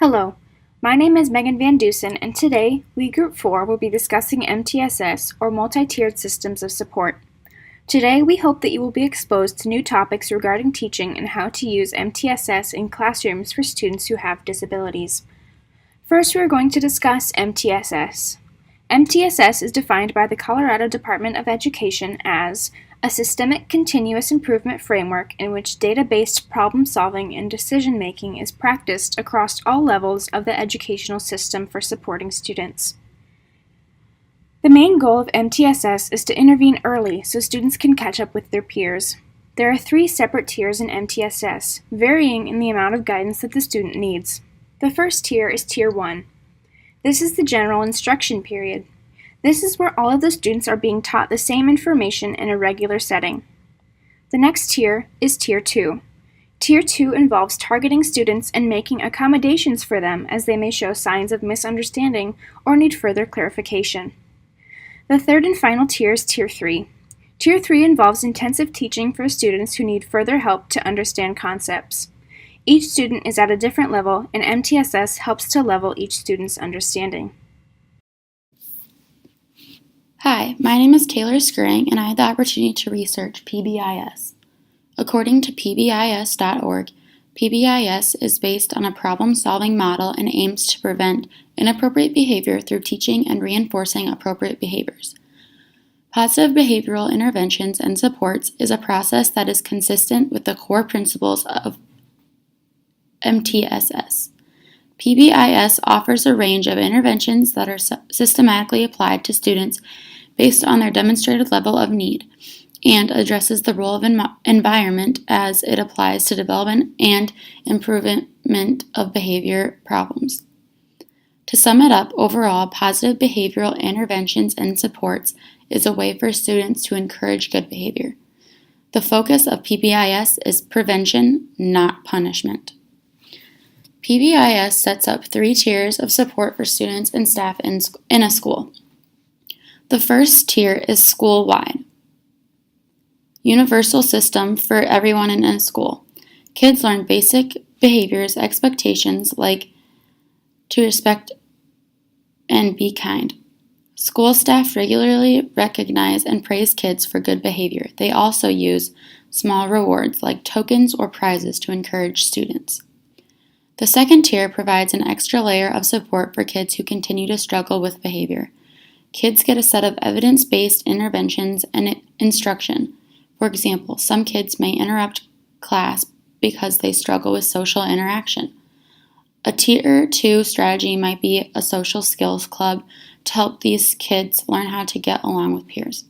Hello, my name is Megan Van Dusen, and today we, Group 4, will be discussing MTSS, or Multi-Tiered Systems of Support. Today we hope that you will be exposed to new topics regarding teaching and how to use MTSS in classrooms for students who have disabilities. First, we are going to discuss MTSS. MTSS is defined by the Colorado Department of Education as a systemic continuous improvement framework in which data-based problem-solving and decision-making is practiced across all levels of the educational system for supporting students. The main goal of MTSS is to intervene early so students can catch up with their peers. There are 3 separate tiers in MTSS, varying in the amount of guidance that the student needs. The first tier is Tier 1. This is the general instruction period. This is where all of the students are being taught the same information in a regular setting. The next tier is Tier 2. Tier 2 involves targeting students and making accommodations for them as they may show signs of misunderstanding or need further clarification. The third and final tier is Tier 3. Tier 3 involves intensive teaching for students who need further help to understand concepts. Each student is at a different level, and MTSS helps to level each student's understanding. Hi, my name is Taylor Skirring, and I had the opportunity to research PBIS. According to PBIS.org, PBIS is based on a problem-solving model and aims to prevent inappropriate behavior through teaching and reinforcing appropriate behaviors. Positive behavioral interventions and supports is a process that is consistent with the core principles of MTSS. PBIS offers a range of interventions that are systematically applied to students based on their demonstrated level of need and addresses the role of environment as it applies to development and improvement of behavior problems. To sum it up, overall, positive behavioral interventions and supports is a way for students to encourage good behavior. The focus of PBIS is prevention, not punishment. PBIS sets up 3 tiers of support for students and staff in a school. The first tier is school-wide. Universal system for everyone in a school. Kids learn basic behaviors, expectations like to respect and be kind. School staff regularly recognize and praise kids for good behavior. They also use small rewards like tokens or prizes to encourage students. The second tier provides an extra layer of support for kids who continue to struggle with behavior. Kids get a set of evidence-based interventions and instruction. For example, some kids may interrupt class because they struggle with social interaction. A Tier 2 strategy might be a social skills club to help these kids learn how to get along with peers.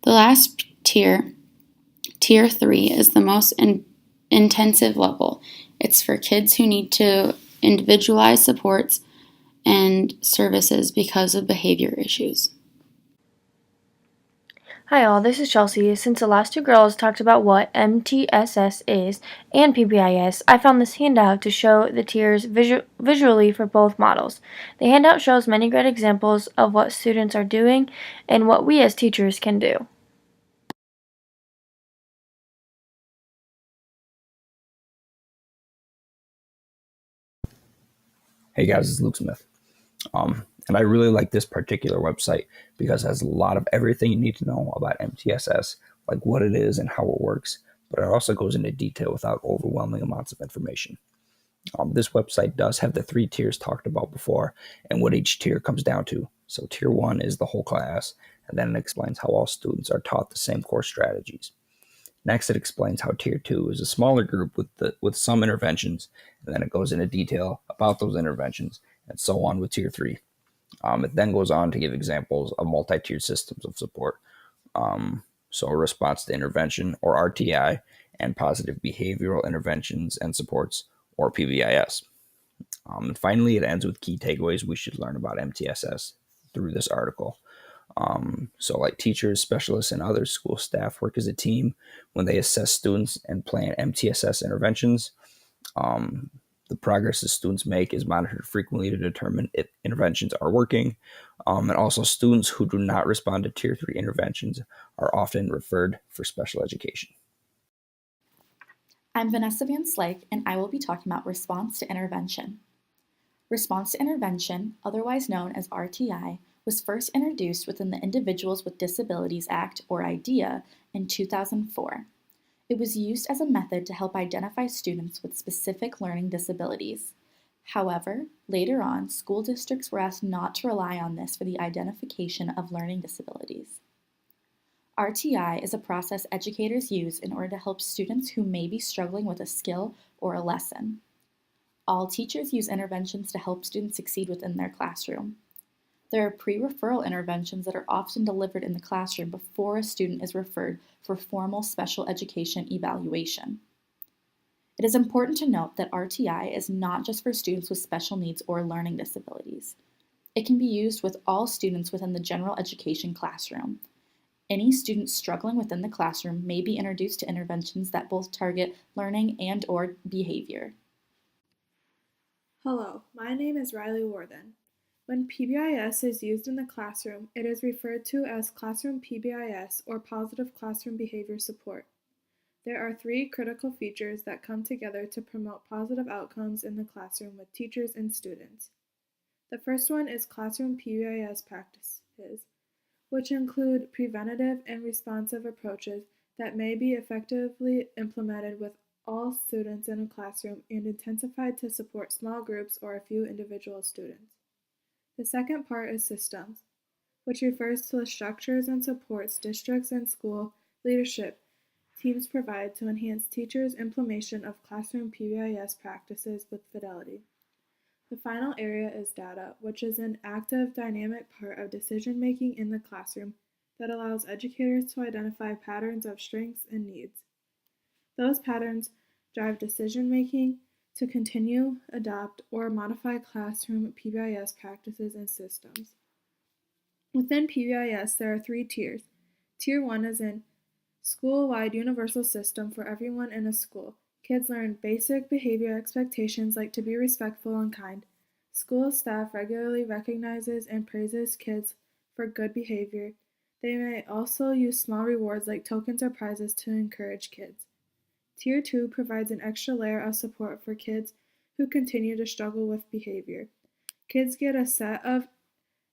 The last tier, Tier 3, is the most intensive level. It's for kids who need to individualize supports and services because of behavior issues. Hi all, this is Chelsea. Since the last 2 girls talked about what MTSS is and PBIS, I found this handout to show the tiers visually for both models. The handout shows many great examples of what students are doing and what we as teachers can do. Hey guys, it's Luke Smith. And I really like this particular website because it has a lot of everything you need to know about MTSS, like what it is and how it works, but it also goes into detail without overwhelming amounts of information. This website does have the 3 tiers talked about before and what each tier comes down to. So Tier 1 is the whole class, and then it explains how all students are taught the same core strategies. Next, it explains how Tier 2 is a smaller group with some interventions, and then it goes into detail about those interventions, and so on with Tier 3. It then goes on to give examples of multi-tiered systems of support, so a response to intervention, or RTI, and positive behavioral interventions and supports, or PBIS. And finally, it ends with key takeaways we should learn about MTSS through this article. So like teachers, specialists, and other school staff work as a team when they assess students and plan MTSS interventions. The progress the students make is monitored frequently to determine if interventions are working. And also students who do not respond to Tier 3 interventions are often referred for special education. I'm Vanessa Van Slyke, and I will be talking about response to intervention. Response to intervention, otherwise known as RTI, was first introduced within the Individuals with Disabilities Act, or IDEA, in 2004. It was used as a method to help identify students with specific learning disabilities. However, later on, school districts were asked not to rely on this for the identification of learning disabilities. RTI is a process educators use in order to help students who may be struggling with a skill or a lesson. All teachers use interventions to help students succeed within their classroom. There are pre-referral interventions that are often delivered in the classroom before a student is referred for formal special education evaluation. It is important to note that RTI is not just for students with special needs or learning disabilities. It can be used with all students within the general education classroom. Any student struggling within the classroom may be introduced to interventions that both target learning and/or behavior. Hello, my name is Riley Worthen. When PBIS is used in the classroom, it is referred to as Classroom PBIS or Positive Classroom Behavior Support. There are three critical features that come together to promote positive outcomes in the classroom with teachers and students. The first one is Classroom PBIS practices, which include preventative and responsive approaches that may be effectively implemented with all students in a classroom and intensified to support small groups or a few individual students. The second part is systems, which refers to the structures and supports districts and school leadership teams provide to enhance teachers' implementation of classroom PBIS practices with fidelity. The final area is data, which is an active, dynamic part of decision-making in the classroom that allows educators to identify patterns of strengths and needs. Those patterns drive decision-making to continue, adopt, or modify classroom PBIS practices and systems. Within PBIS, there are three tiers. Tier 1 is an school-wide universal system for everyone in a school. Kids learn basic behavior expectations like to be respectful and kind. School staff regularly recognizes and praises kids for good behavior. They may also use small rewards like tokens or prizes to encourage kids. Tier 2 provides an extra layer of support for kids who continue to struggle with behavior. Kids get a set of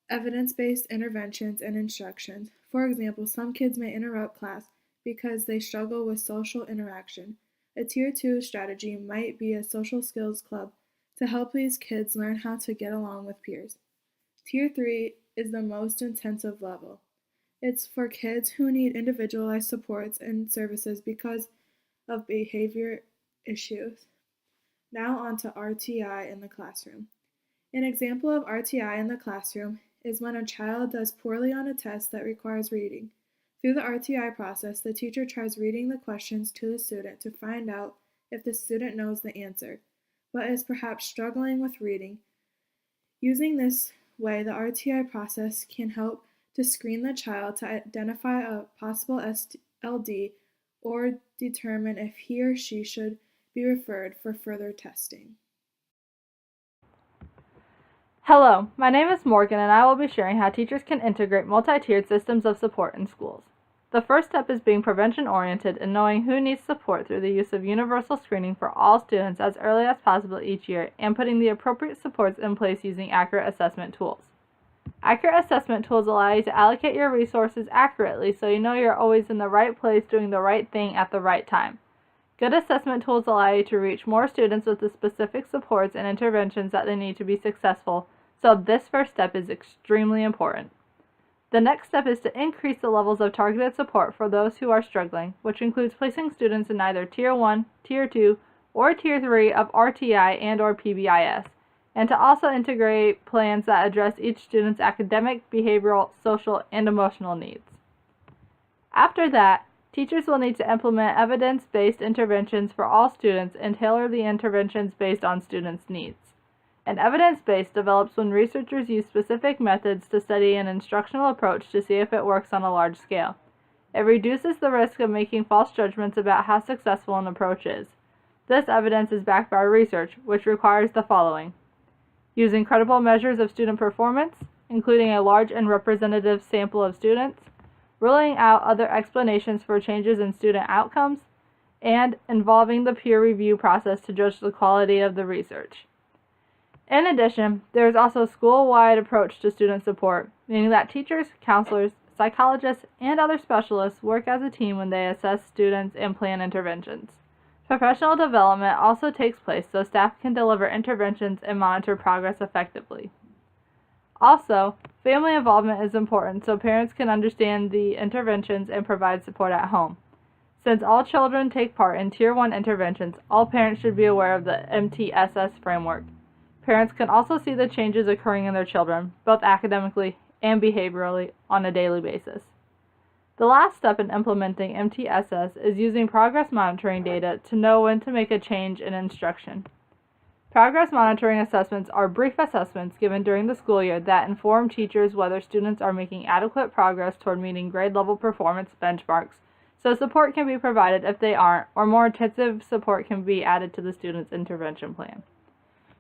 evidence-based interventions and instructions. For example, some kids may interrupt class because they struggle with social interaction. A Tier 2 strategy might be a social skills club to help these kids learn how to get along with peers. Tier 3 is the most intensive level. It's for kids who need individualized supports and services because of behavior issues. Now on to RTI in the classroom. An example of RTI in the classroom is when a child does poorly on a test that requires reading. Through the RTI process, the teacher tries reading the questions to the student to find out if the student knows the answer, but is perhaps struggling with reading. Using this way, the RTI process can help to screen the child to identify a possible LD or determine if he or she should be referred for further testing. Hello, my name is Morgan and I will be sharing how teachers can integrate multi-tiered systems of support in schools. The first step is being prevention-oriented and knowing who needs support through the use of universal screening for all students as early as possible each year and putting the appropriate supports in place using accurate assessment tools. Accurate assessment tools allow you to allocate your resources accurately so you know you're always in the right place doing the right thing at the right time. Good assessment tools allow you to reach more students with the specific supports and interventions that they need to be successful, so this first step is extremely important. The next step is to increase the levels of targeted support for those who are struggling, which includes placing students in either Tier 1, Tier 2, or Tier 3 of RTI and/or PBIS, and to also integrate plans that address each student's academic, behavioral, social, and emotional needs. After that, teachers will need to implement evidence-based interventions for all students and tailor the interventions based on students' needs. An evidence-based develops when researchers use specific methods to study an instructional approach to see if it works on a large scale. It reduces the risk of making false judgments about how successful an approach is. This evidence is backed by research, which requires the following: using credible measures of student performance, including a large and representative sample of students, ruling out other explanations for changes in student outcomes, and involving the peer review process to judge the quality of the research. In addition, there is also a school-wide approach to student support, meaning that teachers, counselors, psychologists, and other specialists work as a team when they assess students and plan interventions. Professional development also takes place so staff can deliver interventions and monitor progress effectively. Also, family involvement is important so parents can understand the interventions and provide support at home. Since all children take part in Tier 1 interventions, all parents should be aware of the MTSS framework. Parents can also see the changes occurring in their children, both academically and behaviorally, on a daily basis. The last step in implementing MTSS is using progress monitoring data to know when to make a change in instruction. Progress monitoring assessments are brief assessments given during the school year that inform teachers whether students are making adequate progress toward meeting grade level performance benchmarks, so support can be provided if they aren't, or more intensive support can be added to the student's intervention plan.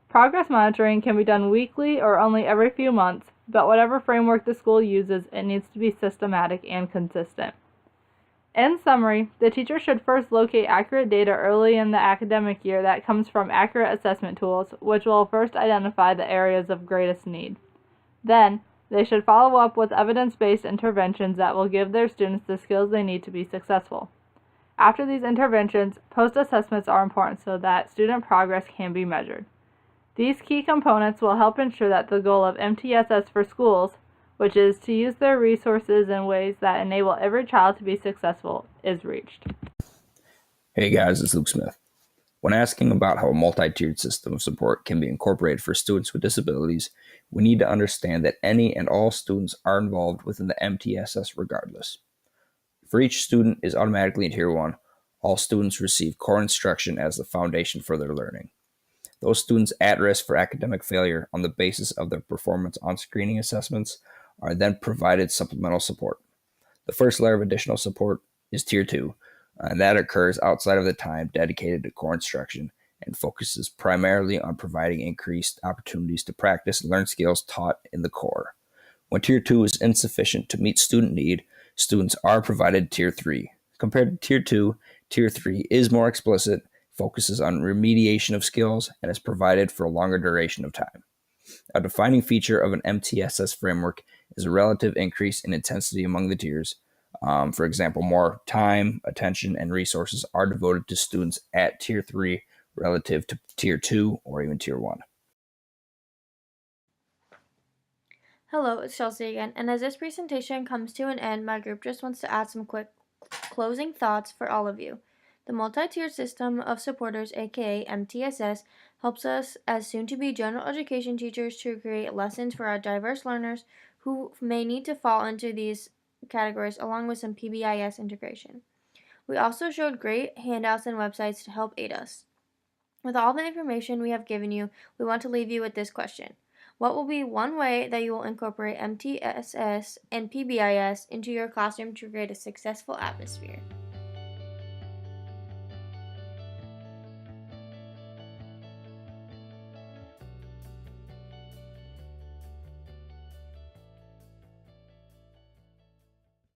Progress monitoring can be done weekly or only every few months, but whatever framework the school uses, it needs to be systematic and consistent. In summary, the teacher should first locate accurate data early in the academic year that comes from accurate assessment tools, which will first identify the areas of greatest need. Then, they should follow up with evidence-based interventions that will give their students the skills they need to be successful. After these interventions, post-assessments are important so that student progress can be measured. These key components will help ensure that the goal of MTSS for schools, which is to use their resources in ways that enable every child to be successful, is reached. Hey guys, it's Luke Smith. When asking about how a multi-tiered system of support can be incorporated for students with disabilities, we need to understand that any and all students are involved within the MTSS regardless. For each student is automatically in Tier 1, all students receive core instruction as the foundation for their learning. Those students at risk for academic failure on the basis of their performance on screening assessments are then provided supplemental support. The first layer of additional support is Tier 2, and that occurs outside of the time dedicated to core instruction and focuses primarily on providing increased opportunities to practice and learn skills taught in the core. When Tier 2 is insufficient to meet student need, students are provided Tier 3. Compared to Tier 2, Tier 3 is more explicit, focuses on remediation of skills, and is provided for a longer duration of time. A defining feature of an MTSS framework is a relative increase in intensity among the tiers. For example, more time, attention, and resources are devoted to students at Tier 3 relative to Tier 2 or even Tier 1. Hello, it's Chelsea again, and as this presentation comes to an end, my group just wants to add some quick closing thoughts for all of you. The multi-tiered system of supporters, aka MTSS, helps us as soon-to-be general education teachers to create lessons for our diverse learners who may need to fall into these categories, along with some PBIS integration. We also showed great handouts and websites to help aid us. With all the information we have given you, we want to leave you with this question. What will be one way that you will incorporate MTSS and PBIS into your classroom to create a successful atmosphere?